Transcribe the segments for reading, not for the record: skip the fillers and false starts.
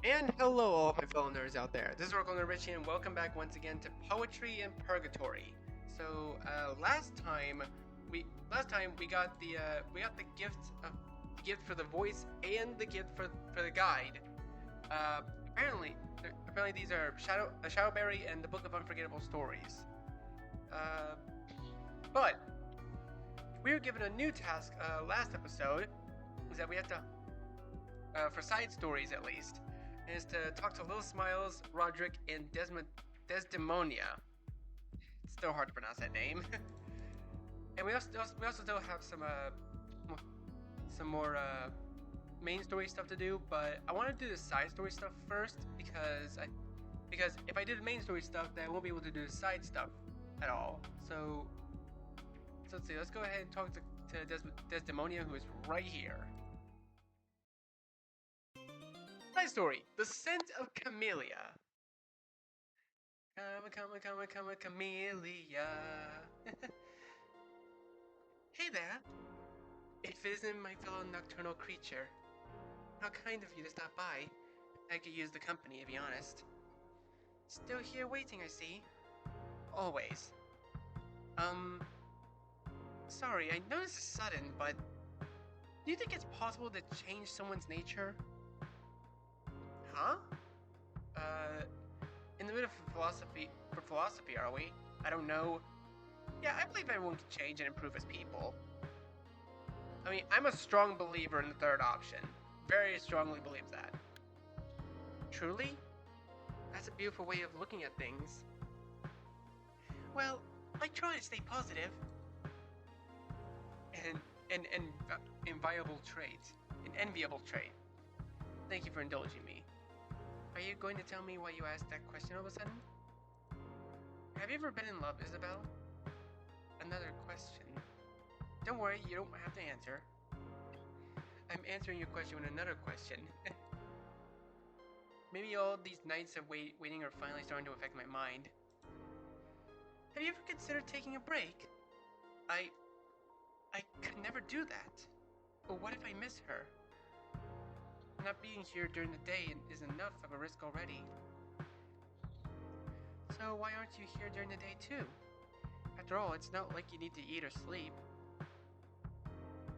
And hello, all my fellow nerds out there. This is Oracle Nerd Richie, and welcome back once again to Poetry and Purgatory. So last time we got the gift for the voice and the gift for the guide. Uh, apparently, apparently these are Shadowberry and the Book of Unforgettable Stories. Uh, but we were given a new task last episode. Is that we have to for side stories at least, is to talk to Little Smiles, Roderick, and Desdemonia. It's still hard to pronounce that name. And we also still have some more main story stuff to do, but I want to do the side story stuff first because if I do the main story stuff, then I won't be able to do the side stuff at all. So let's see. Let's go ahead and talk to Desdemonia, who is right here. Side story: The Scent of Camellia. Come, Camellia. Hey there. If it isn't my fellow nocturnal creature, how kind of you to stop by. I could use the company, to be honest. Still here waiting, I see. Always. Um, sorry, I know this is sudden, but do you think it's possible to change someone's nature? Huh? Uh, in the middle of philosophy, are we? I don't know. Yeah, I believe everyone can change and improve as people. I mean, I'm a strong believer in the third option. Very strongly believe that. Truly? That's a beautiful way of looking at things. Well, I try to stay positive. An inviolable trait. An enviable trait. Thank you for indulging me. Are you going to tell me why you asked that question all of a sudden? Have you ever been in love, Isabel? Another question. Don't worry, you don't have to answer. I'm answering your question with another question. Maybe all these nights of waiting are finally starting to affect my mind. Have you ever considered taking a break? I could never do that. But what if I miss her? Not being here during the day is enough of a risk already. So why aren't you here during the day too? After all, it's not like you need to eat or sleep.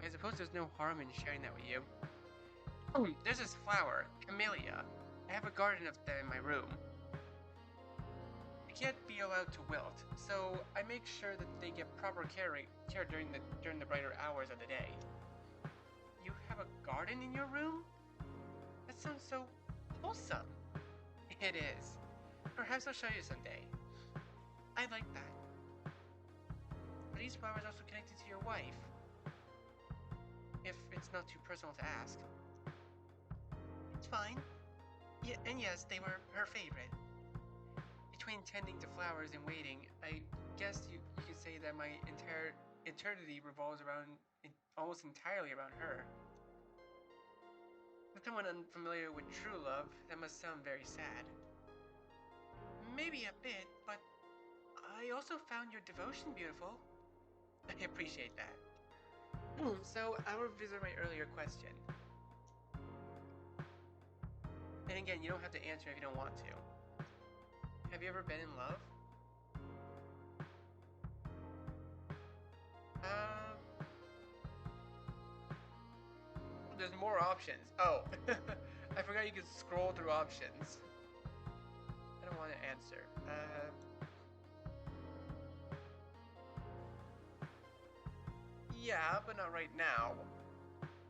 I suppose there's no harm in sharing that with you. Oh, there's this flower, camellia. I have a garden of them in my room. They can't be allowed to wilt, so I make sure that they get proper care during the brighter hours of the day. You have a garden in your room? That sounds so wholesome. It is. Perhaps I'll show you someday. I like that. Are these flowers also connected to your wife? If it's not too personal to ask. It's fine. Yeah, and yes, they were her favorite. Between tending to flowers and waiting, I guess you could say that my entire eternity revolves almost entirely around her. With someone unfamiliar with true love, that must sound very sad. Maybe a bit, but I also found your devotion beautiful. I appreciate that. So, I'll revisit my earlier question. And again, you don't have to answer if you don't want to. Have you ever been in love? Uh, there's more options. Oh, I forgot you could scroll through options. I don't want to answer. Yeah, but not right now.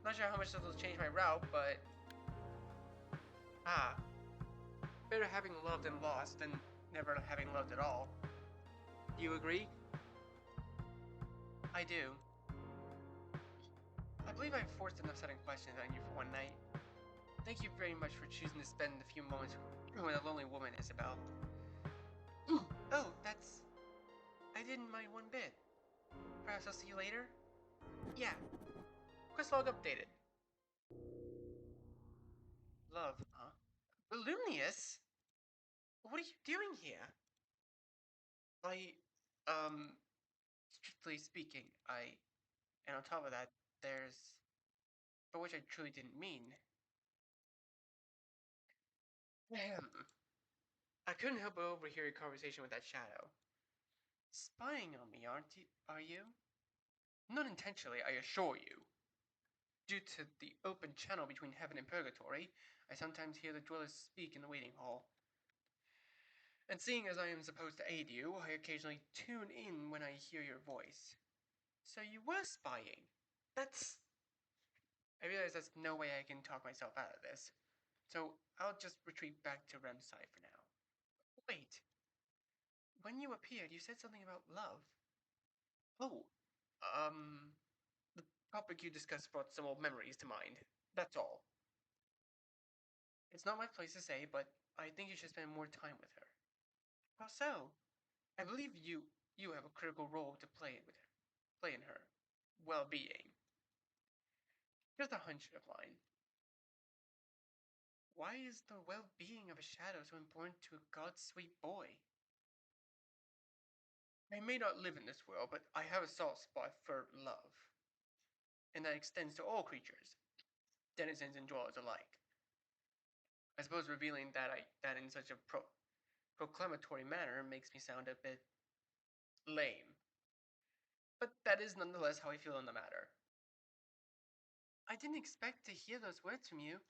Not sure how much this will change my route, but ah, better having loved and lost than never having loved at all. Do you agree? I do. I believe I've forced enough sudden questions on you for one night. Thank you very much for choosing to spend a few moments with a lonely woman, Isabel. Oh, that's... I didn't mind one bit. Perhaps I'll see you later? Yeah. Quest log updated. Love, huh? Illumius? What are you doing here? I, strictly speaking, and on top of that, there's... For which I truly didn't mean. Ahem. I couldn't help but overhear your conversation with that shadow. Spying on me, are you? Not intentionally, I assure you. Due to the open channel between heaven and purgatory, I sometimes hear the dwellers speak in the waiting hall. And seeing as I am supposed to aid you, I occasionally tune in when I hear your voice. So you were spying. I realize there's no way I can talk myself out of this. So I'll just retreat back to REM side for now. Wait. When you appeared, you said something about love. Oh, the topic you discussed brought some old memories to mind. That's all. It's not my place to say, but I think you should spend more time with her. How so? I believe you have a critical role to play in her well-being. Just a hunch of mine. Why is the well-being of a shadow so important to a god's sweet boy? I may not live in this world, but I have a soft spot for love. And that extends to all creatures, denizens and dwellers alike. I suppose revealing that in such a proclamatory manner makes me sound a bit lame. But that is nonetheless how I feel on the matter. I didn't expect to hear those words from you.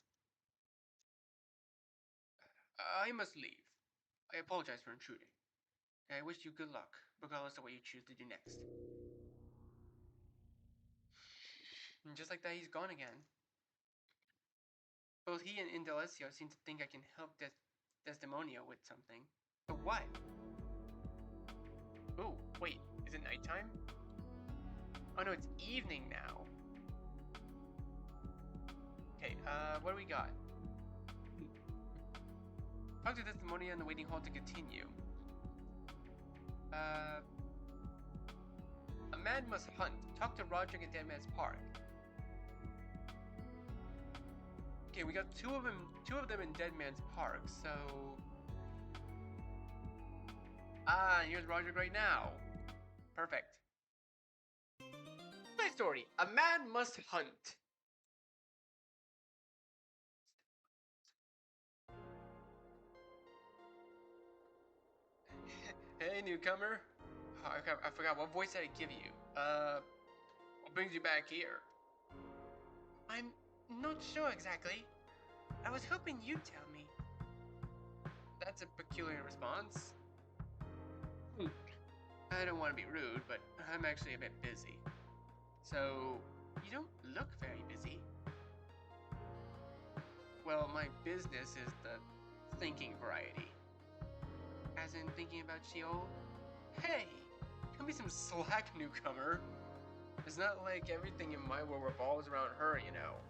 I must leave. I apologize for intruding. I wish you good luck, regardless of what you choose to do next. And just like that, he's gone again. Both he and Indalecio seem to think I can help Desdemonia with something. But what? Oh, wait, is it nighttime? Oh no, it's evening now. Okay, what do we got? Talk to Desdemonia in the waiting hall to continue. A man must hunt. Talk to Roderick at Dead Man's Park. Okay, we got two of them in Dead Man's Park, so... Ah, here's Roderick right now. Perfect. My story. A man must hunt. Hey, newcomer. Oh, I forgot, what voice did I give you? What brings you back here? I'm not sure exactly. I was hoping you'd tell me. That's a peculiar response. I don't want to be rude, but I'm actually a bit busy. So, you don't look very busy. Well, my business is the thinking variety. As in thinking about Sheol? Hey, cut me some slack, newcomer. It's not like everything in my world revolves around her, you know.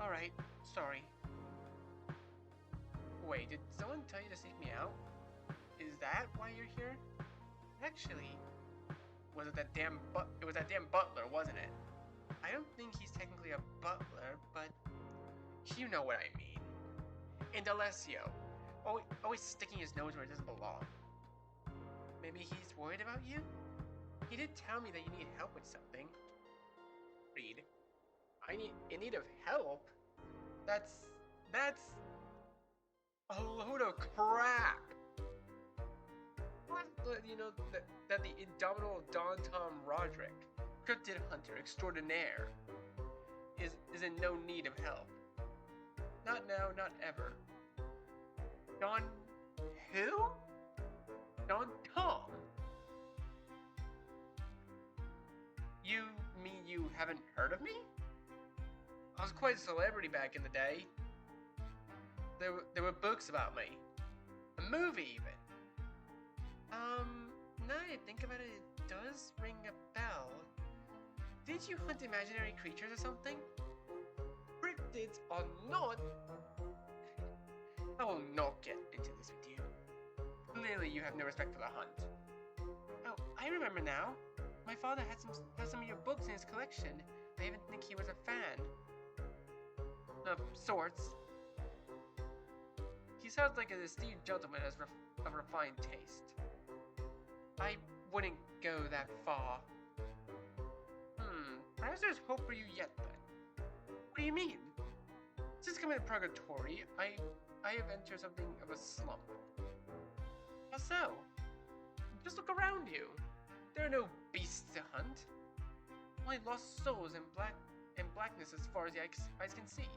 Alright, sorry. Wait, did someone tell you to seek me out? Is that why you're here? Actually, it was that damn butler, wasn't it? I don't think he's technically a butler, but you know what I mean. Indalecio, always sticking his nose where it doesn't belong. Maybe he's worried about you? He did tell me that you need help with something. Reed, in need of help? That's a load of crap. You know, that the indomitable Don Tom Roderick, cryptid hunter extraordinaire, is in no need of help. Not now, not ever. Don who? Don Tom? You mean you haven't heard of me? I was quite a celebrity back in the day. There were books about me. A movie even. Now that I think about it, it does ring a bell. Did you hunt imaginary creatures or something? Cryptids are not... I will not get into this with you. Clearly you have no respect for the hunt. Oh, I remember now. My father has some of your books in his collection. I even think he was a fan. Of sorts. He sounds like an esteemed gentleman of refined taste. I wouldn't go that far. Perhaps there's hope for you yet then. What do you mean? Since coming to Purgatory, I have entered something of a slump. How so? Just look around you. There are no beasts to hunt. Only lost souls and blackness as far as the eyes can see.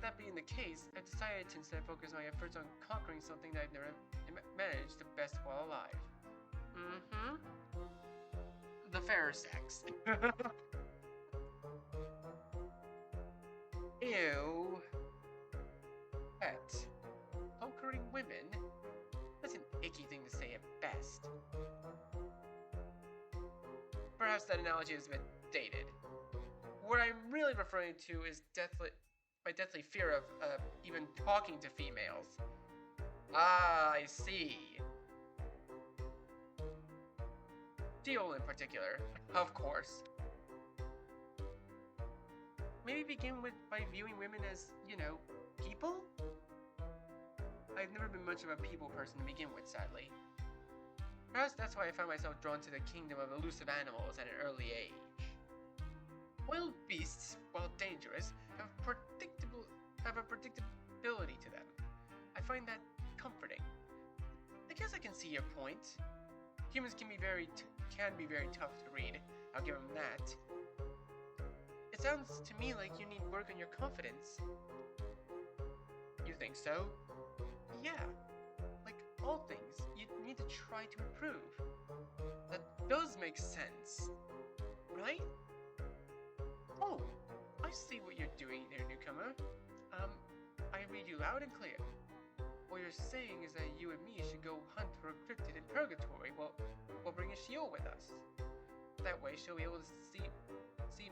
That being the case, I've decided to instead focus my efforts on conquering something that I've never managed the best while alive. Mm-hmm. The fairer sex. Ew. Pet. Conquering women? That's an icky thing to say at best. Perhaps that analogy is a bit dated. What I'm really referring to is my deathly fear of even talking to females. Ah, I see. Deal in particular, of course. Maybe begin by viewing women as, people? I've never been much of a people person to begin with, sadly. Perhaps that's why I found myself drawn to the kingdom of elusive animals at an early age. Wild beasts, while dangerous, have a predictability to them. I find that comforting. I guess I can see your point. Humans can be very tough to read. I'll give them that. It sounds to me like you need work on your confidence. You think so? Yeah. Like all things, you need to try to improve. That does make sense, right? Oh, I see what you're doing there, newcomer. I read you loud and clear. What you're saying is that you and me should go hunt for a cryptid in Purgatory. Well, we'll bring a Sheol with us. That way, she'll be able to see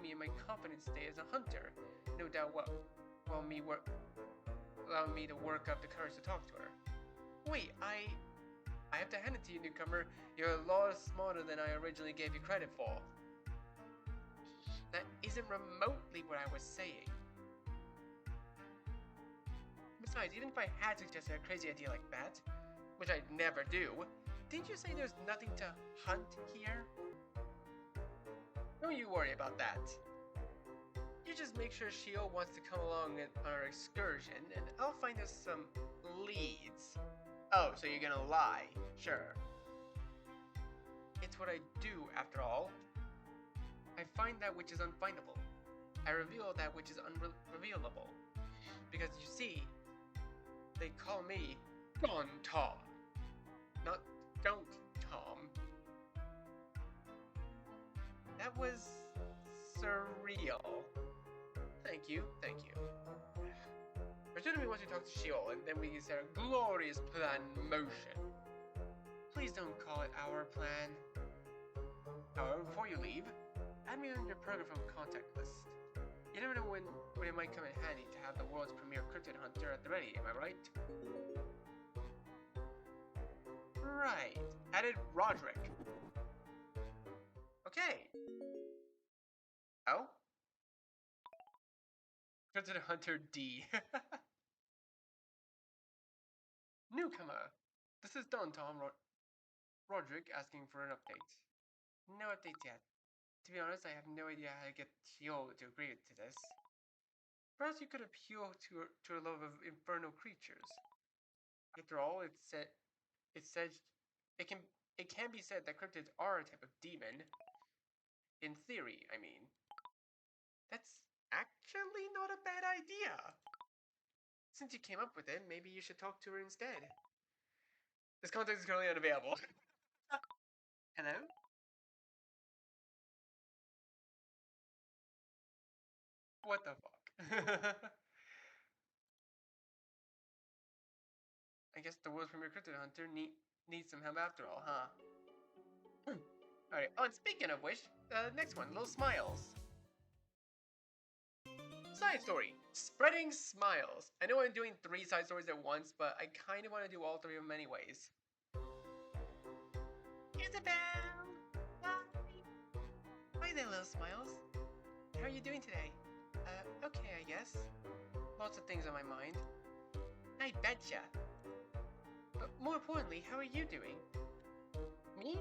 me in my confident state as a hunter. No doubt allowing me to work up the courage to talk to her. Wait, I have to hand it to you, newcomer. You're a lot smarter than I originally gave you credit for. That isn't remotely what I was saying. Besides, even if I had suggested a crazy idea like that, which I'd never do, didn't you say there's nothing to hunt here? Don't you worry about that. You just make sure Sheol wants to come along on our excursion, and I'll find us some leads. Oh, so you're gonna lie. Sure. It's what I do, after all. I find that which is unfindable. I reveal that which is unrevealable. Because you see, they call me Gone Tom. Not Don't Tom. That was surreal. Thank you. Return to me once you talk to Sheol, and then we can set a glorious plan in motion. Please don't call it our plan. However, before you leave, add me on your program contact list. You never know when it might come in handy to have the world's premier cryptid hunter at the ready, am I right? Right. Added Roderick. Okay. Oh? Cryptid Hunter D. Newcomer. This is Don Tom Roderick asking for an update. No updates yet. To be honest, I have no idea how to get Sheol to agree to this. Perhaps you could appeal to her love of infernal creatures. After all, it can be said that cryptids are a type of demon. In theory, I mean. That's actually not a bad idea. Since you came up with it, maybe you should talk to her instead. This contact is currently unavailable. Hello? What the fuck? I guess the world's premier cryptid hunter needs some help after all, huh? Alright, oh, and speaking of which, next one, Little Smiles. Side story, Spreading Smiles. I know I'm doing 3 side stories at once, but I kind of want to do all 3 of them anyways. Isabel! Hi there, Little Smiles. How are you doing today? Okay, I guess. Lots of things on my mind. I betcha. But more importantly, how are you doing? Me?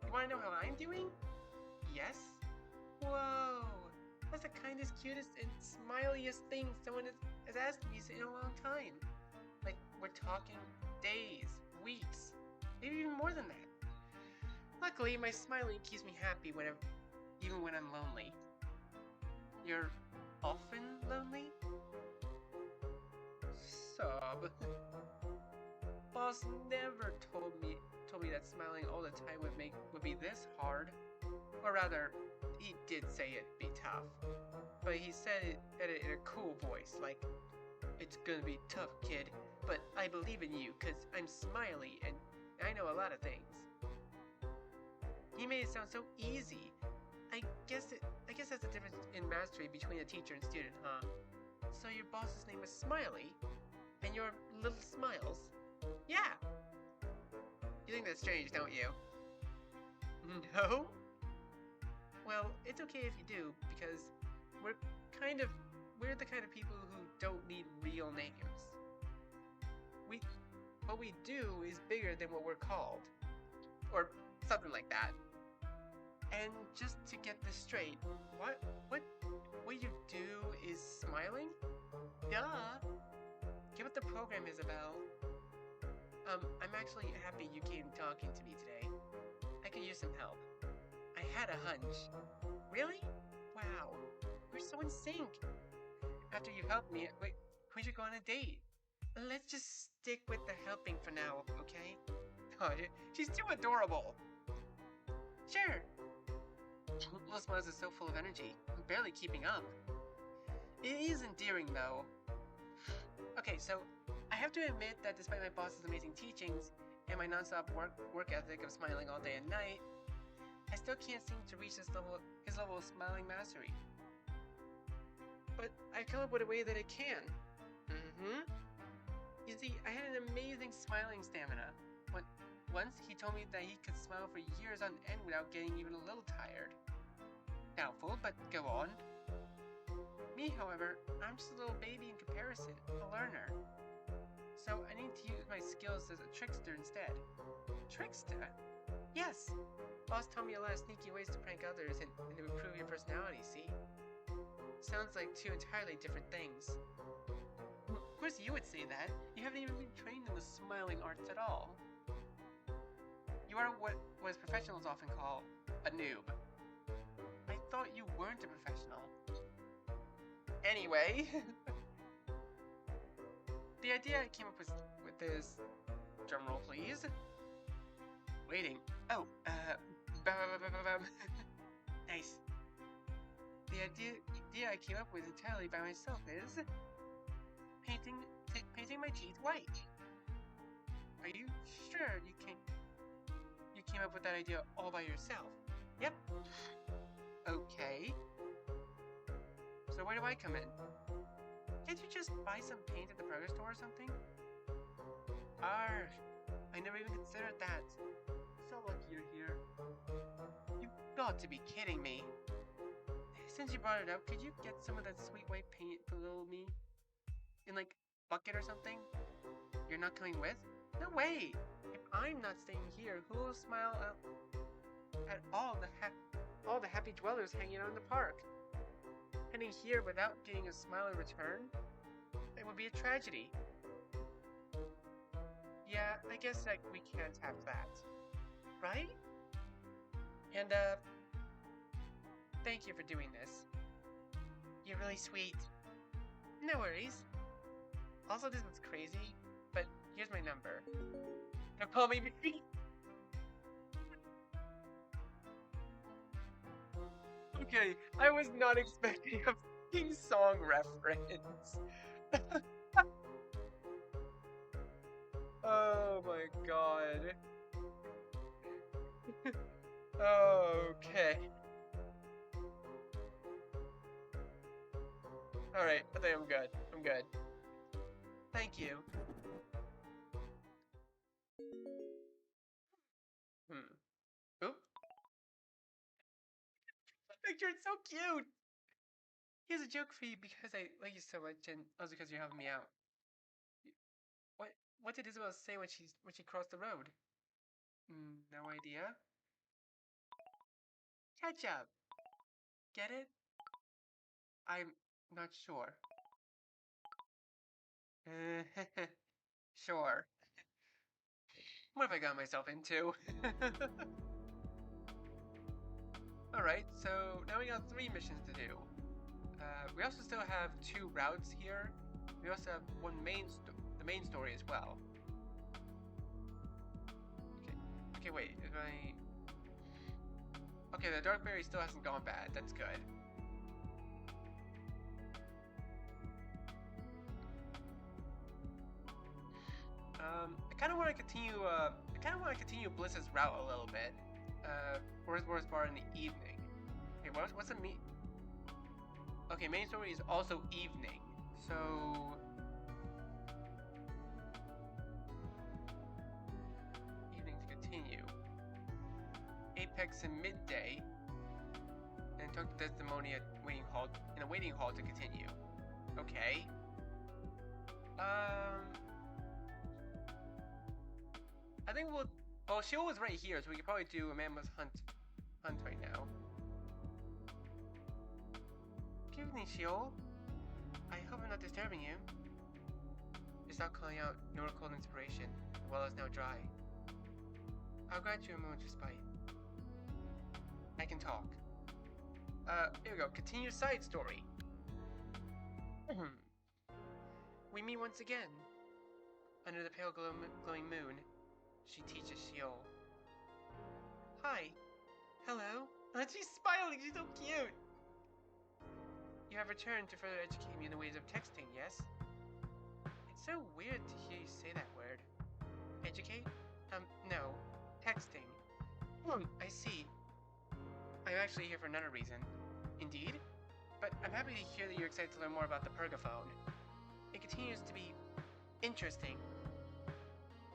You wanna know how I'm doing? Yes? Whoa! That's the kindest, cutest, and smiliest thing someone has asked me in a long time. Like, we're talking days, weeks, maybe even more than that. Luckily, my smiling keeps me happy even when I'm lonely. You're often lonely? Sob. Boss never told me that smiling all the time would be this hard. Or rather, he did say it'd be tough. But he said it in a cool voice, like, it's gonna be tough, kid, but I believe in you, cause I'm smiley and I know a lot of things. He made it sound so easy. I guess that's the difference in mastery between a teacher and student, huh? So your boss's name is Smiley, and your little smiles? Yeah! You think that's strange, don't you? No? Well, it's okay if you do, because we're we're the kind of people who don't need real names. What we do is bigger than what we're called. Or something like that. And just to get this straight, what you do is smiling? Duh! Get what the program is about. I'm actually happy you came talking to me today. I could use some help. I had a hunch. Really? Wow. We're so in sync. After you helped me, wait, we should go on a date. Let's just stick with the helping for now, okay? Oh, she's too adorable. Sure. Little Smiles is so full of energy. I'm barely keeping up. It is endearing, though. Okay, so I have to admit that despite my boss's amazing teachings and my non-stop work ethic of smiling all day and night, I still can't seem to reach his level of smiling mastery. But I've come up with a way that it can. You see, I had an amazing smiling stamina. Once he told me that he could smile for years on end without getting even a little tired. Doubtful, but go on. Me, however, I'm just a little baby in comparison, a learner. So I need to use my skills as a trickster instead. Trickster? Yes! Boss taught me a lot of sneaky ways to prank others and to improve your personality, see? Sounds like two entirely different things. Of course you would say that. You haven't even been trained in the smiling arts at all. You are what professionals often call a noob. I thought you weren't a professional. Anyway, the idea I came up with is, drumroll please. Waiting. Oh, nice. The idea I came up with entirely by myself is painting my teeth white. Are you sure you came up with that idea all by yourself? Yep. Okay. So where do I come in? Can't you just buy some paint at the Purgatory store or something? I never even considered that. So lucky you're here. You've got to be kidding me. Since you brought it up, could you get some of that sweet white paint for little me? In like bucket or something? You're not coming with? No way! If I'm not staying here, who will smile at all the happy dwellers hanging out in the park? Heading here without getting a smile in return? It would be a tragedy. Yeah, I guess like we can't have that. Right? And thank you for doing this. You're really sweet. No worries. Also, this was crazy, but here's my number. Don't call me baby. Okay, I was not expecting a fucking song reference. Oh my god. Okay. Alright, I think I'm good. I'm good. Thank you. Oop. Victor, it's so cute! Here's a joke for you because I like you so much and also because you're helping me out. What did Isabel say when she crossed the road? No idea. Catch up. Get it? I'm not sure. Sure. What have I got myself into? Alright, so now we got 3 missions to do. We also still have 2 routes here. We also have the main story as well. Okay, okay, wait, is my... Okay, the dark berry still hasn't gone bad, that's good. I kind of want to continue Bliss's route a little bit. Where's Bar in the evening? Okay, what's the mean? Okay, main story is also evening, so evening to continue. Apex in midday, and talk to Desdemonia in a waiting hall to continue. Okay. I think we'll. Well, Sheol was right here, so we could probably do Amanda's hunt right now. Good evening, Sheol. I hope I'm not disturbing you. Just out calling out your cold inspiration. The well is now dry. I'll grant you a moment's respite. I can talk. Here we go. Continue side story. We meet once again. Under the pale glowing moon, she teaches Sheol. Hi. Hello. She's smiling. She's so cute. You have returned to further educate me in the ways of texting, yes? It's so weird to hear you say that word. Educate? No. Texting. I see. I'm actually here for another reason. Indeed? But I'm happy to hear that you're excited to learn more about the Purgaphone. It continues to be interesting.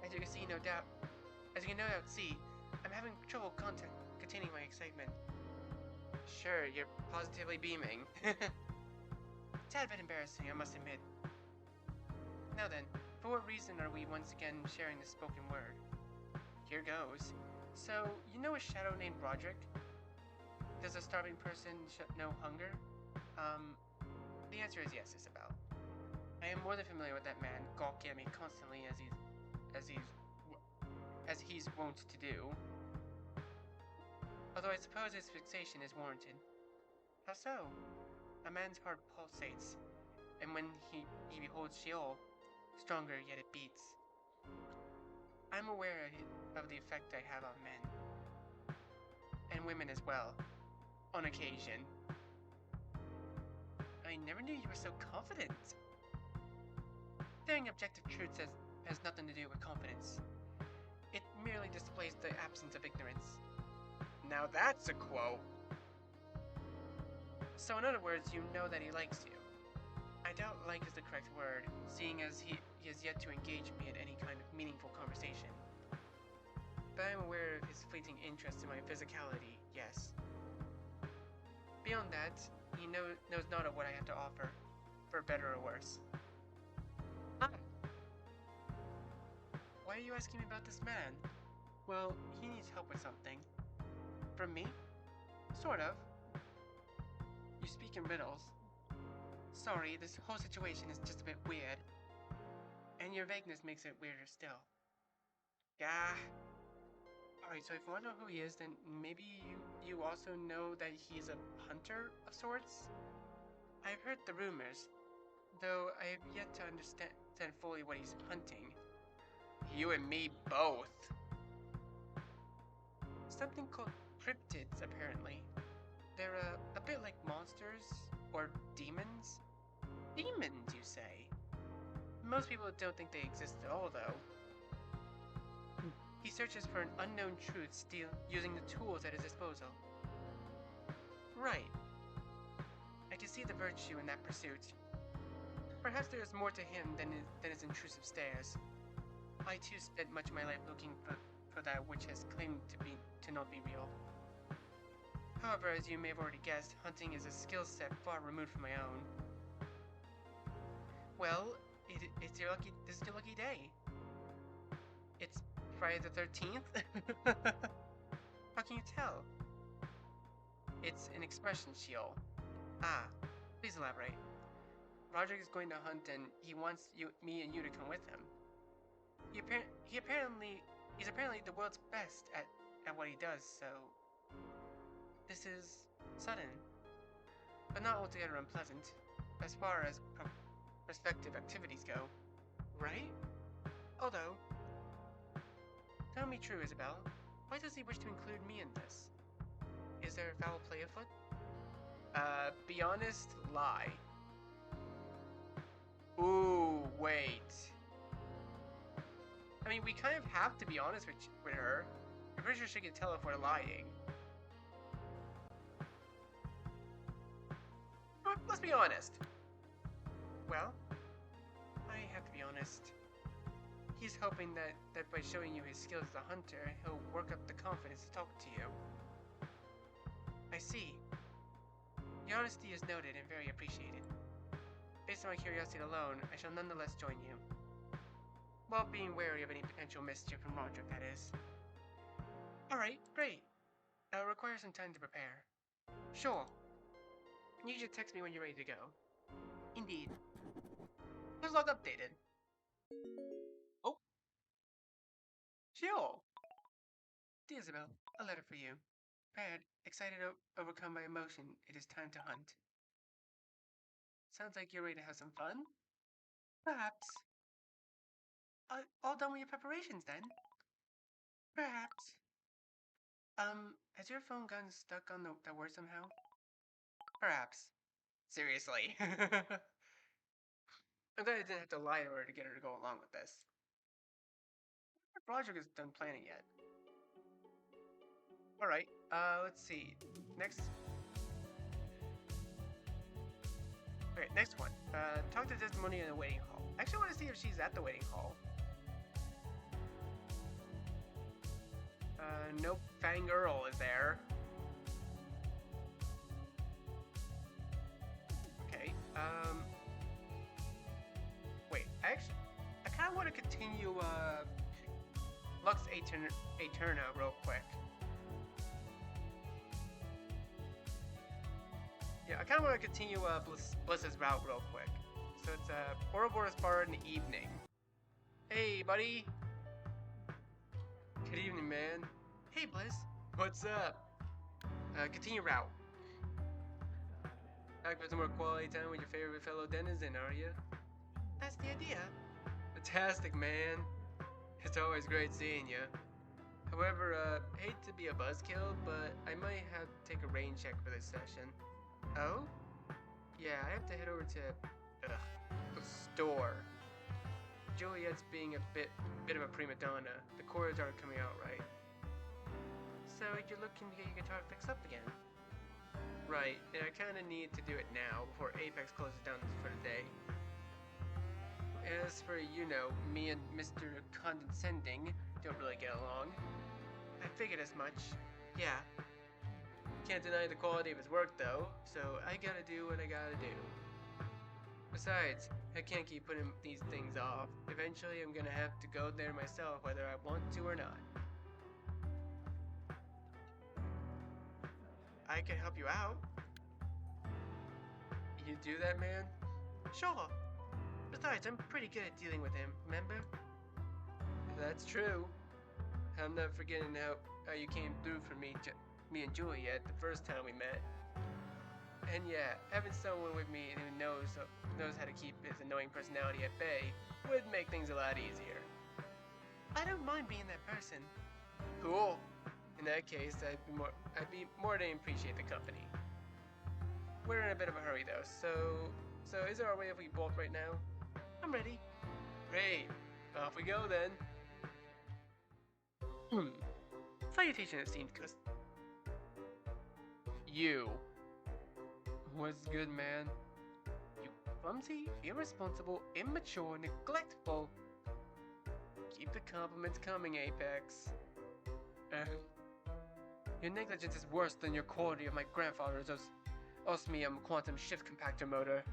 As you can no doubt see, I'm having trouble containing my excitement. Sure, you're positively beaming. Tad bit embarrassing, I must admit. Now then, for what reason are we once again sharing the spoken word? Here goes. So, you know a shadow named Roderick? Does a starving person know hunger? The answer is yes, Isabel. I am more than familiar with that man gawking at me constantly as he's wont to do. Although I suppose his fixation is warranted. How so? A man's heart pulsates, and when he beholds Sheol, stronger yet it beats. I'm aware of the effect I have on men. And women as well. On occasion. I never knew you were so confident. Staring objective truths has nothing to do with confidence. It merely displays the absence of ignorance. Now that's a quote. So in other words, you know that he likes you. I doubt like is the correct word, seeing as he has yet to engage me in any kind of meaningful conversation. But I am aware of his fleeting interest in my physicality, yes. Beyond that, he knows not of what I have to offer, for better or worse. Ah! Why are you asking me about this man? Well, he needs help with something. From me? Sort of. You speak in riddles. Sorry, this whole situation is just a bit weird. And your vagueness makes it weirder still. Yeah. Alright, so if you want to know who he is, then maybe you also know that he's a hunter of sorts? I've heard the rumors, though I have yet to understand fully what he's hunting. You and me both. Something called cryptids, apparently. They're a bit like monsters, or demons. Demons, you say? Most people don't think they exist at all, though. He searches for an unknown truth using the tools at his disposal. Right. I can see the virtue in that pursuit. Perhaps there is more to him than his intrusive stares. I too spent much of my life looking for that which has claimed to not be real. However, as you may have already guessed, hunting is a skill set far removed from my own. Well, this is your lucky day. It's Friday the 13th? How can you tell? It's an expression, Sheol. Ah, Please elaborate. Roderick is going to hunt and he wants me and you to come with him. He's apparently the world's best at what he does, so this is sudden, but not altogether unpleasant, as far as prospective activities go, right? Although, tell me true, Isabel, why does he wish to include me in this? Is there foul play afoot? Be honest, lie. Ooh, wait. I mean, we kind of have to be honest with her. I'm pretty sure she can tell if we're lying. Let's be honest. Well, I have to be honest. He's hoping that by showing you his skills as a hunter, he'll work up the confidence to talk to you. I see. Your honesty is noted and very appreciated. Based on my curiosity alone, I shall nonetheless join you. While being wary of any potential mischief from Roderick, that is. Alright, great. I'll require some time to prepare. Sure. You should text me when you're ready to go. Indeed. There's log updated. Oh. Sure. Dear Isabel, a letter for you. Prepared, excited, overcome by emotion, it is time to hunt. Sounds like you're ready to have some fun? Perhaps. All done with your preparations then? Perhaps. Has your phone gotten stuck on that word somehow? Perhaps. Seriously. I'm glad I didn't have to lie to her to get her to go along with this. Roderick is done planning yet. Alright, let's see. Next. Okay, next one. Talk to Desdemonia in the waiting hall. I actually want to see if she's at the waiting hall. Nope, Fangirl is there. Okay, wait, I kind of want to continue, Lux Aeterna real quick. Yeah, I kind of want to continue, Bliss's route real quick. So it's, Ouroboros Bar in the evening. Hey, buddy! Good evening, man. Hey, Bliss. What's up? Continue route. Back for some more quality time with your favorite fellow denizen, are you? That's the idea. Fantastic, man. It's always great seeing you. However, hate to be a buzzkill, but I might have to take a rain check for this session. Oh? Yeah, I have to head over to, the store. Juliet's being a bit of a prima donna. The chords aren't coming out right. So you're looking to get your guitar fixed up again? Right, and I kinda need to do it now before Apex closes down for the day. As for, you know, me and Mr. Condescending don't really get along. I figured as much. Yeah. Can't deny the quality of his work though, so I gotta do what I gotta do. Besides, I can't keep putting these things off. Eventually I'm gonna have to go there myself whether I want to or not. I can help you out. You do that, man? Sure. Besides, I'm pretty good at dealing with him, remember? That's true. I'm not forgetting how you came through for me and Juliet the first time we met. And yeah, having someone with me who knows how to keep his annoying personality at bay would make things a lot easier. I don't mind being that person. Cool. In that case, I'd be more than appreciate the company. We're in a bit of a hurry though, so is there a way if we bolt right now? I'm ready. Great. Off we go then. Salutation esteemed cuz. You. What's good, man? You clumsy, irresponsible, immature, neglectful. Keep the compliments coming, Apex. Your negligence is worse than your quality of my grandfather's osmium quantum shift compactor motor.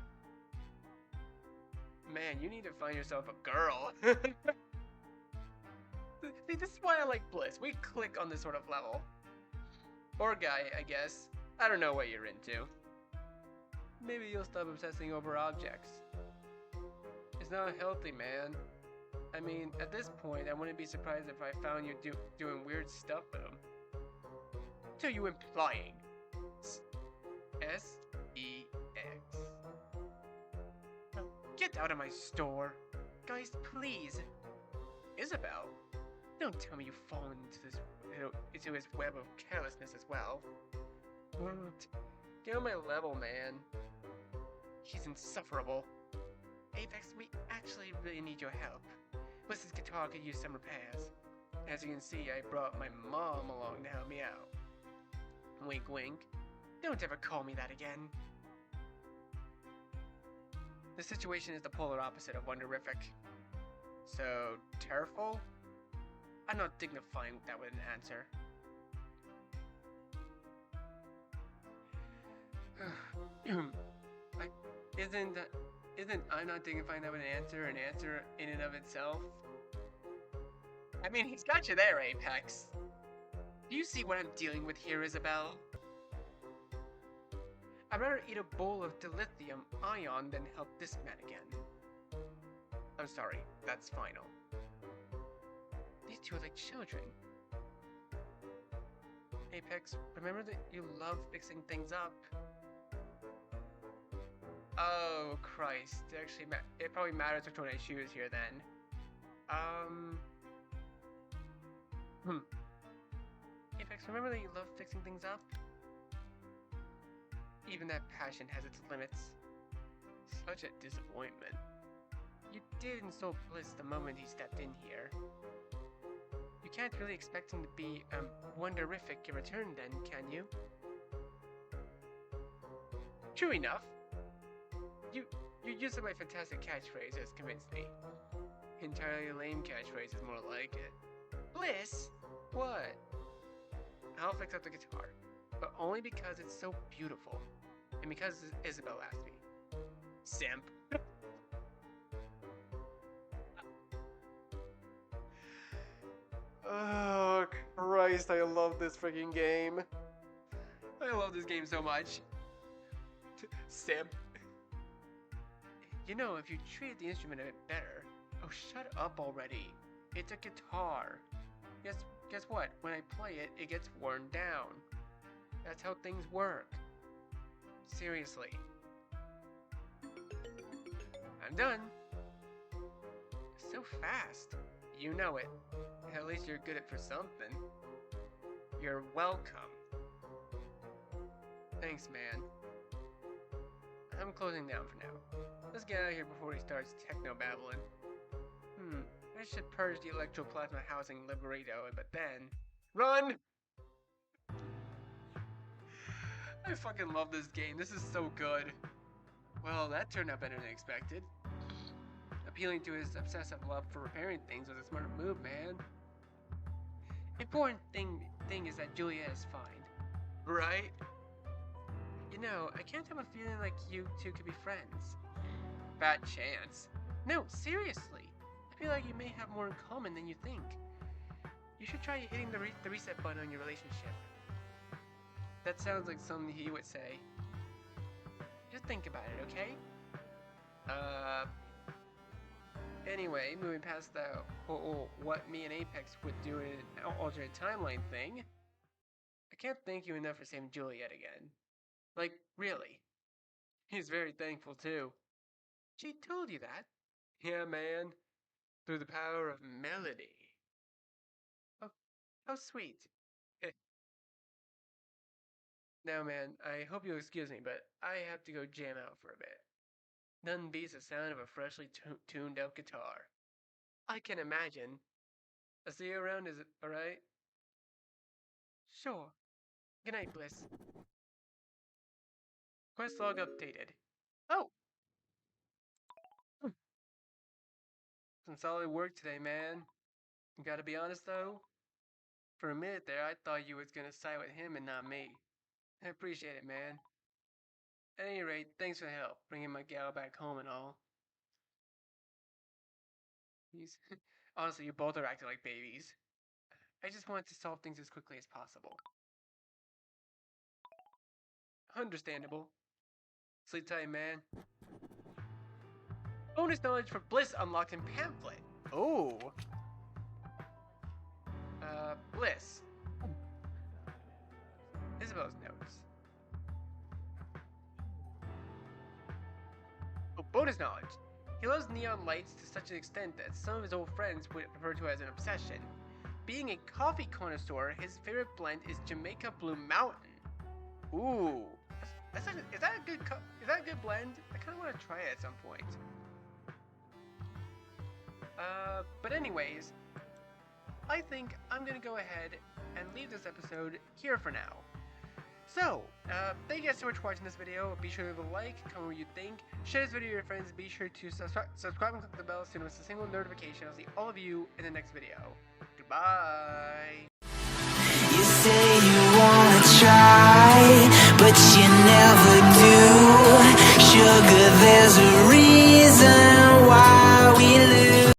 Man, you need to find yourself a girl. See, this is why I like Bliss. We click on this sort of level. Or guy, I guess. I don't know what you're into. Maybe you'll stop obsessing over objects. It's not healthy, man. I mean, at this point, I wouldn't be surprised if I found you doing weird stuff with them. So you implying? S-E-X. Get out of my store. Guys, please. Isabel, don't tell me you've fallen into his web of carelessness as well. Get on my level, man. He's insufferable. Apex, we actually really need your help. Bliss's guitar could use some repairs. As you can see, I brought my mom along to help me out. Wink wink. Don't ever call me that again. The situation is the polar opposite of wonderific. So, tearful? I'm not dignifying that with an answer. Isn't I'm not dignifying that with an answer in and of itself? I mean, he's got you there, Apex. Do you see what I'm dealing with here, Isabel? I'd rather eat a bowl of dilithium ion than help this man again. I'm sorry, that's final. These two are like children. Apex, remember that you love fixing things up. Oh, Christ. It probably matters which one I choose here then. Apex, remember that you love fixing things up? Even that passion has its limits. Such a disappointment. You did insult Bliss the moment he stepped in here. You can't really expect him to be, wonderific in return then, can you? True enough. Your use of my fantastic catchphrase has convinced me. Entirely lame catchphrase is more like it. Bliss? What? I'll fix up the guitar, but only because it's so beautiful, and because Isabel asked me. Simp. Oh, Christ, I love this freaking game. I love this game so much. Simp. You know, if you treated the instrument a bit better... Oh, shut up already. It's a guitar. Guess what? When I play it, it gets worn down. That's how things work. Seriously. I'm done. So fast. You know it. At least you're good at for something. You're welcome. Thanks, man. I'm closing down for now. Let's get out of here before he starts techno-babbling. I should purge the electroplasma housing liberato, but then... Run! I fucking love this game. This is so good. Well, that turned out better than expected. Appealing to his obsessive love for repairing things was a smart move, man. Important thing is that Juliet is fine. Right? You know, I can't help a feeling like you two could be friends. Bad chance. No, seriously. I feel like you may have more in common than you think. You should try hitting the reset button on your relationship. That sounds like something he would say. Just think about it, okay? Anyway, moving past the whole what me and Apex would do in an alternate timeline thing, I can't thank you enough for saving Juliet again. Like, really. He's very thankful, too. She told you that? Yeah, man. Through the power of melody. Oh, how sweet. Now, man, I hope you'll excuse me, but I have to go jam out for a bit. None beats the sound of a freshly tuned up guitar. I can imagine. I'll see you around, is it alright? Sure. Good night, Bliss. Quest log updated. Oh! Some solid work today, man. Gotta be honest, though. For a minute there, I thought you was gonna side with him and not me. I appreciate it, man. At any rate, thanks for the help, bringing my gal back home and all. He's... Honestly, you both are acting like babies. I just wanted to solve things as quickly as possible. Understandable. Sleep tight, man. Bonus knowledge for Bliss unlocked in pamphlet. Oh. Bliss. Isabel's notes. Oh, bonus knowledge. He loves neon lights to such an extent that some of his old friends would refer to it as an obsession. Being a coffee connoisseur, his favorite blend is Jamaica Blue Mountain. Ooh. Is that a good blend? I kind of want to try it at some point. But anyways, I think I'm gonna go ahead and leave this episode here for now. So, thank you guys so much for watching this video. Be sure to leave a like, comment what you think, share this video with your friends, be sure to subscribe and click the bell so you don't miss a single notification. I'll see all of you in the next video. Goodbye! You say you wanna try, but you never do. Sugar, there's a reason.